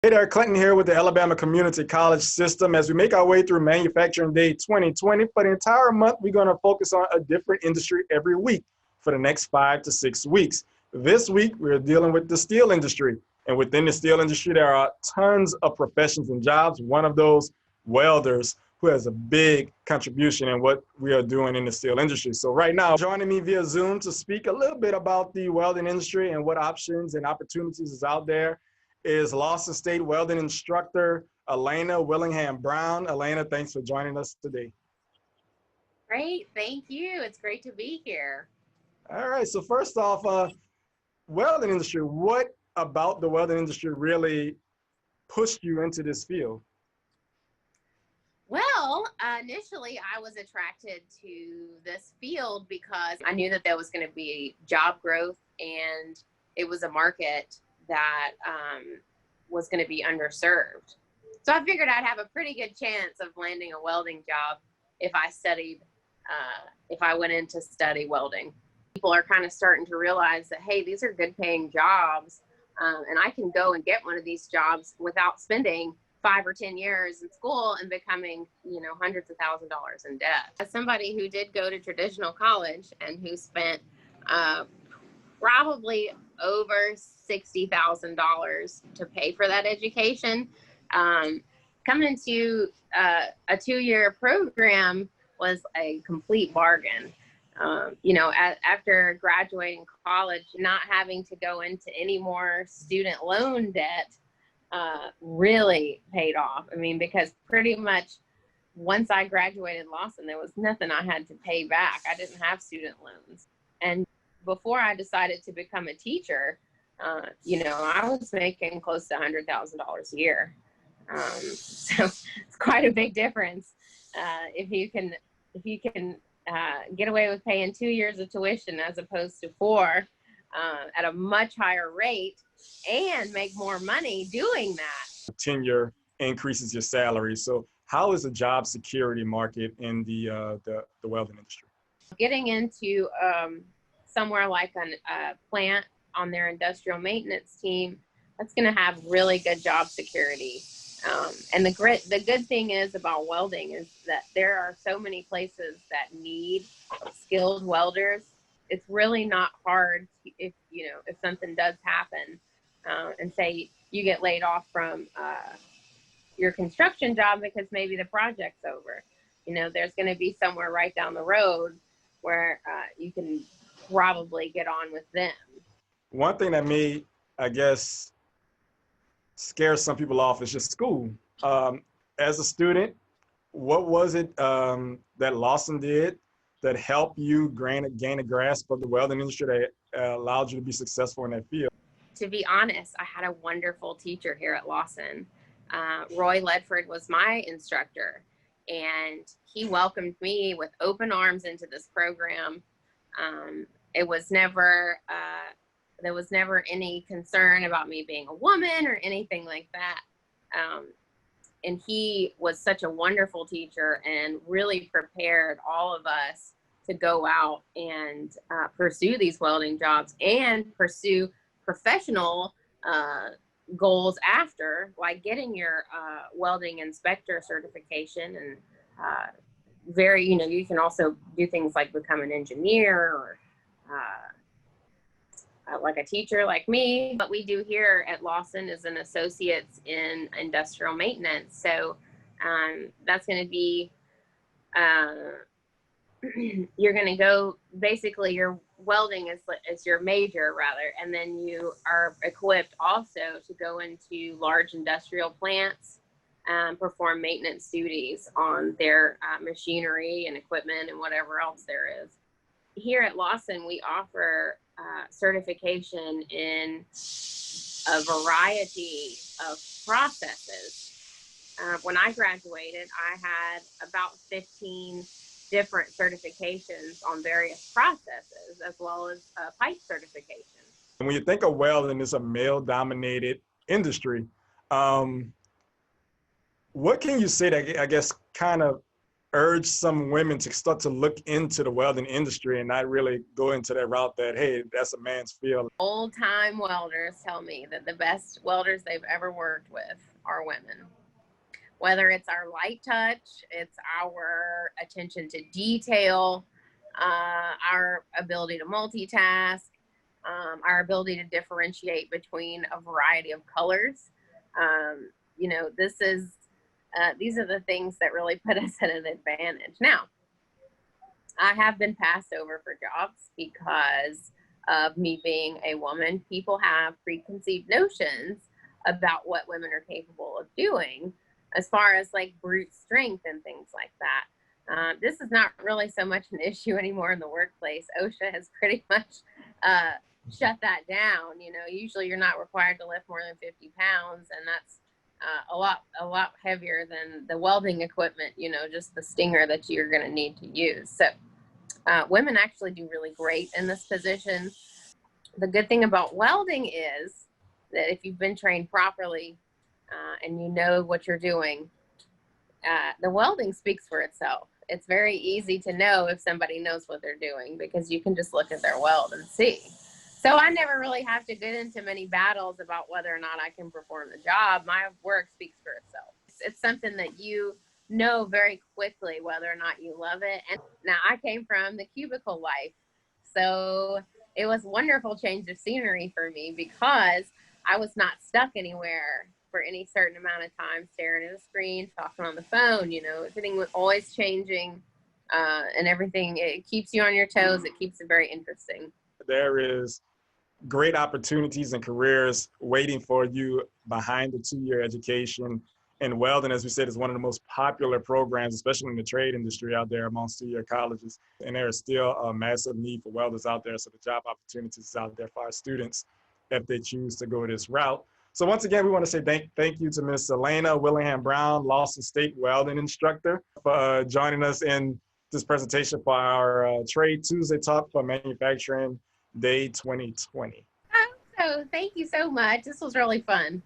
Hey there, Clinton here with the Alabama Community College System. As we make our way through Manufacturing Day 2020, for the entire month, we're going to focus on a different industry every week for the next 5 to 6 weeks. This week, we're dealing with the steel industry. And within the steel industry, there are tons of professions and jobs. One of those, welders, who has a big contribution in what we are doing in the steel industry. So right now, joining me via Zoom to speak a little bit about the welding industry and what options and opportunities is out there is Lawson State welding instructor, Alana Willingham-Brown. Alana, thanks for joining us today. Great, thank you. It's great to be here. All right, so first off, welding industry, what about the welding industry really pushed you into this field? Well, initially I was attracted to this field because I knew that there was going to be job growth and it was a market that was going to be underserved. So I figured I'd have a pretty good chance of landing a welding job if I went in to study welding. People are kind of starting to realize that, hey, these are good paying jobs, and I can go and get one of these jobs without spending 5 or 10 years in school and becoming, hundreds of thousands of dollars in debt. As somebody who did go to traditional college and who spent probably over $60,000 to pay for that education, coming into a 2-year program was a complete bargain. After graduating college, not having to go into any more student loan debt really paid off. Because pretty much once I graduated Lawson, there was nothing I had to pay back. I didn't have student loans. And before I decided to become a teacher, I was making close to $100,000 a year. So it's quite a big difference if you can get away with paying 2 years of tuition as opposed to 4 at a much higher rate and make more money doing that. Tenure increases your salary. So how is the job security market in the welding industry? Getting into somewhere like a plant on their industrial maintenance team, that's going to have really good job security. And the good thing is about welding is that there are so many places that need skilled welders. It's really not hard if something does happen and say you get laid off from your construction job because maybe the project's over. There's going to be somewhere right down the road where you can probably get on with them. One thing that may, I guess, scare some people off is just school. As a student, what was it that Lawson did that helped you gain a grasp of the welding industry that allowed you to be successful in that field? To be honest, I had a wonderful teacher here at Lawson. Roy Ledford was my instructor, and he welcomed me with open arms into this program. There was never any concern about me being a woman or anything like that. And he was such a wonderful teacher and really prepared all of us to go out and pursue these welding jobs and pursue professional goals after, like getting your welding inspector certification. And you can also do things like become an engineer or like a teacher like me. What we do here at Lawson is an associate's in industrial maintenance. So that's going to be, you're going to go, basically your welding is your major rather, and then you are equipped also to go into large industrial plants and perform maintenance duties on their machinery and equipment and whatever else there is. Here at Lawson, we offer certification in a variety of processes. When I graduated, I had about 15 different certifications on various processes, as well as pipe certification. When you think of welding, it's a male-dominated industry. What can you say that, I guess, kind of urge some women to start to look into the welding industry and not really go into that route that, hey, that's a man's field? Old time welders tell me that the best welders they've ever worked with are women. Whether it's our light touch, it's our attention to detail, our ability to multitask, our ability to differentiate between a variety of colors. You know, these are the things that really put us at an advantage. Now, I have been passed over for jobs because of me being a woman. People have preconceived notions about what women are capable of doing as far as like brute strength and things like that. This is not really so much an issue anymore in the workplace. OSHA has pretty much shut that down. You know, usually you're not required to lift more than 50 pounds, and that's a lot heavier than the welding equipment, you know, just the stinger that you're going to need to use. So women actually do really great in this position. The good thing about welding is that if you've been trained properly and you know what you're doing, the welding speaks for itself. It's very easy to know if somebody knows what they're doing because you can just look at their weld and see. So I never really have to get into many battles about whether or not I can perform the job. My work speaks for itself. It's something that you know very quickly whether or not you love it. And now I came from the cubicle life, so it was a wonderful change of scenery for me because I was not stuck anywhere for any certain amount of time staring at a screen, talking on the phone. You know, everything was always changing, and everything. It keeps you on your toes. It keeps it very interesting. There is great opportunities and careers waiting for you behind the 2-year education. And welding, as we said, is one of the most popular programs, especially in the trade industry out there amongst 2-year colleges. And there is still a massive need for welders out there. So the job opportunities out there for our students if they choose to go this route. So once again, we want to say thank you to Miss Alana Willingham-Brown, Lawson State welding instructor, for joining us in this presentation for our Trade Tuesday Talk for Manufacturing Day 2020. So thank you so much. This was really fun.